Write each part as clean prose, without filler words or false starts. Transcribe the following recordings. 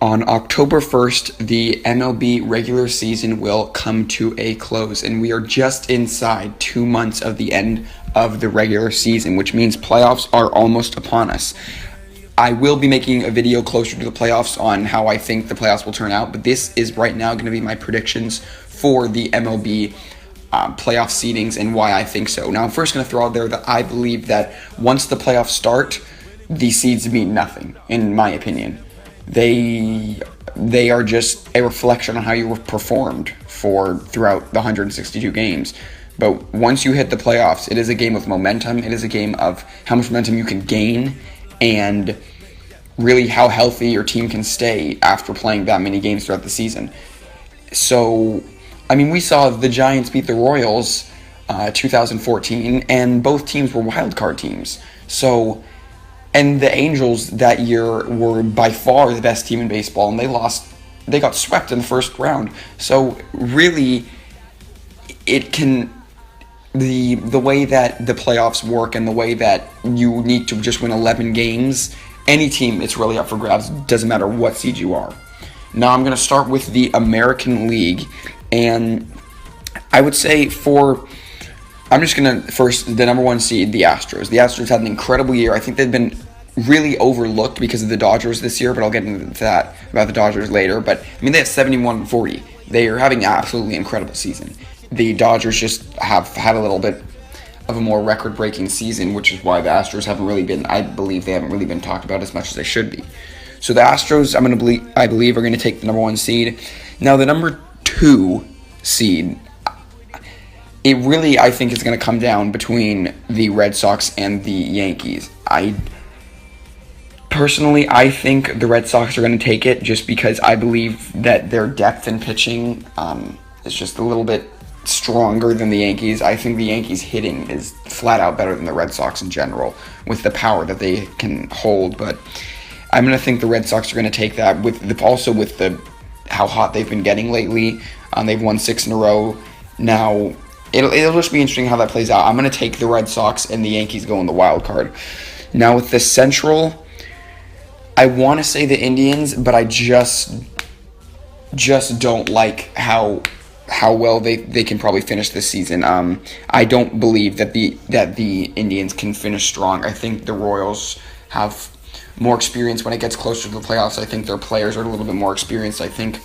On October 1st, the MLB regular season will come to a close, and we are just inside 2 months of the end of the regular season, which means playoffs are almost upon us. I will be making a video closer to the playoffs on how I think the playoffs will turn out, but this is right now going to be my predictions for the MLB playoff seedings and why I think so. Now, I'm first going to throw out there that I believe that once the playoffs start, the seeds mean nothing, in my opinion. They are just a reflection on how you performed throughout the 162 games. But once you hit the playoffs, it is a game of momentum. It is a game of how much momentum you can gain and really how healthy your team can stay after playing that many games throughout the season. So, I mean, we saw the Giants beat the Royals 2014, and both teams were wild card teams. So, and the Angels that year were by far the best team in baseball, and they got swept in the first round. So really, the way that the playoffs work and the way that you need to just win 11 games, any team, it's really up for grabs. Doesn't matter what seed you are. Now I'm going to start with the American League, and I would say I'm just going to first, the number one seed, the Astros. The Astros had an incredible year. I think they've been really overlooked because of the Dodgers this year, but I'll get into that about the Dodgers later. But, I mean, they have 71-40. They are having an absolutely incredible season. The Dodgers just have had a little bit of a more record-breaking season, which is why the Astros I believe they haven't really been talked about as much as they should be. So the Astros, I believe, are going to take the number one seed. Now, the number two seed, it really, I think, is going to come down between the Red Sox and the Yankees. Personally, I think the Red Sox are going to take it just because I believe that their depth in pitching is just a little bit stronger than the Yankees. I think the Yankees' hitting is flat out better than the Red Sox in general with the power that they can hold. But I'm going to think the Red Sox are going to take that with how hot they've been getting lately. They've won 6 in a row. Now, it'll just be interesting how that plays out. I'm going to take the Red Sox and the Yankees go in the wild card. Now, with the Central, I want to say the Indians, but I just don't like how well they can probably finish this season. I don't believe that the Indians can finish strong. I think the Royals have more experience when it gets closer to the playoffs. I think their players are a little bit more experienced. I think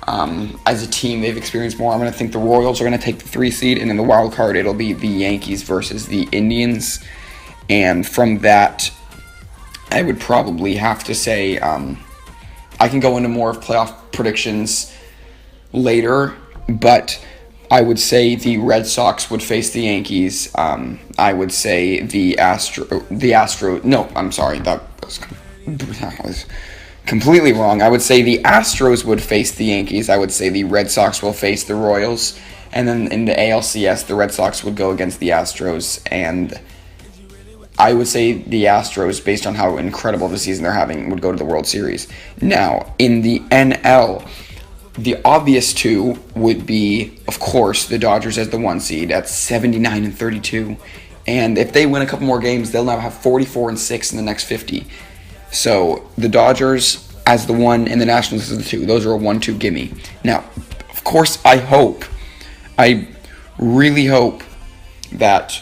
as a team they've experienced more. I'm going to think the Royals are going to take the 3 seed, and in the wild card it'll be the Yankees versus the Indians. And from that, I would probably have to say I can go into more of playoff predictions later, but I would say the Red Sox would face the Yankees. I would say that was completely wrong. I would say the Astros would face the Yankees. I would say the Red Sox will face the Royals. And then in the ALCS, the Red Sox would go against the Astros. And I would say the Astros, based on how incredible the season they're having, would go to the World Series. Now, in the NL, the obvious two would be, of course, the Dodgers as the 1 seed at 79-32. And if they win a couple more games, they'll now have 44-6 in the next 50. So the Dodgers as the 1 and the Nationals as the 2. Those are a 1-2 gimme. Now, of course, I really hope that,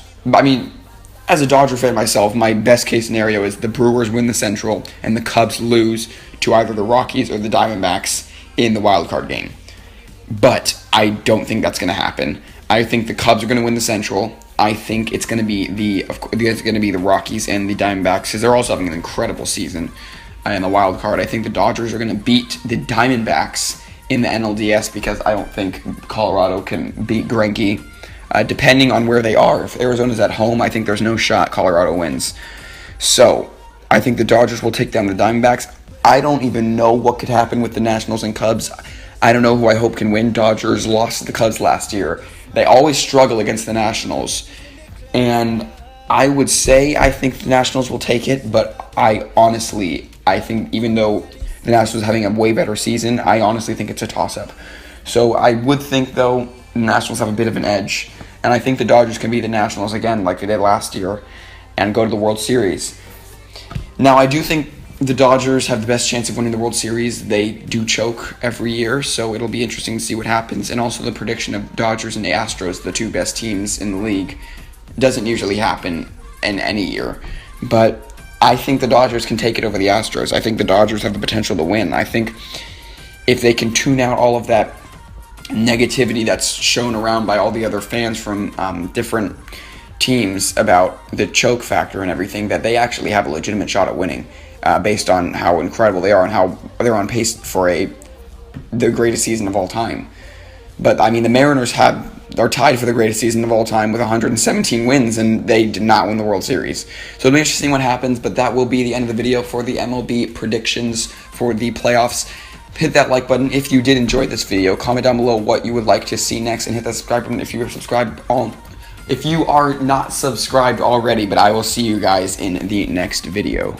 as a Dodger fan myself, my best case scenario is the Brewers win the Central and the Cubs lose to either the Rockies or the Diamondbacks in the wild card game. But I don't think that's going to happen. I think the Cubs are going to win the Central. I think it's going to be the Rockies and the Diamondbacks, because they're also having an incredible season in the wild card. I think the Dodgers are going to beat the Diamondbacks in the NLDS, because I don't think Colorado can beat Greinke. Depending on where they are. If Arizona's at home, I think there's no shot Colorado wins. So, I think the Dodgers will take down the Diamondbacks. I don't even know what could happen with the Nationals and Cubs. I don't know who I hope can win. Dodgers lost to the Cubs last year. They always struggle against the Nationals. And I would say I think the Nationals will take it, but I think even though the Nationals are having a way better season, I honestly think it's a toss-up. So I would think, though, the Nationals have a bit of an edge. And I think the Dodgers can beat the Nationals again like they did last year and go to the World Series. Now, I do think the Dodgers have the best chance of winning the World Series. They do choke every year, so it'll be interesting to see what happens. And also the prediction of Dodgers and the Astros, the two best teams in the league, doesn't usually happen in any year. But I think the Dodgers can take it over the Astros. I think the Dodgers have the potential to win. I think if they can tune out all of that negativity that's shown around by all the other fans from different teams about the choke factor and everything, that they actually have a legitimate shot at winning. Based on how incredible they are and how they're on pace for the greatest season of all time. But I mean, the Mariners are tied for the greatest season of all time with 117 wins, and they did not win the World Series. So it'll be interesting what happens. But that will be the end of the video for the MLB predictions for the playoffs. Hit that like button if you did enjoy this video. Comment down below what you would like to see next, and hit that subscribe button if you are subscribed. If you are not subscribed already. But I will see you guys in the next video.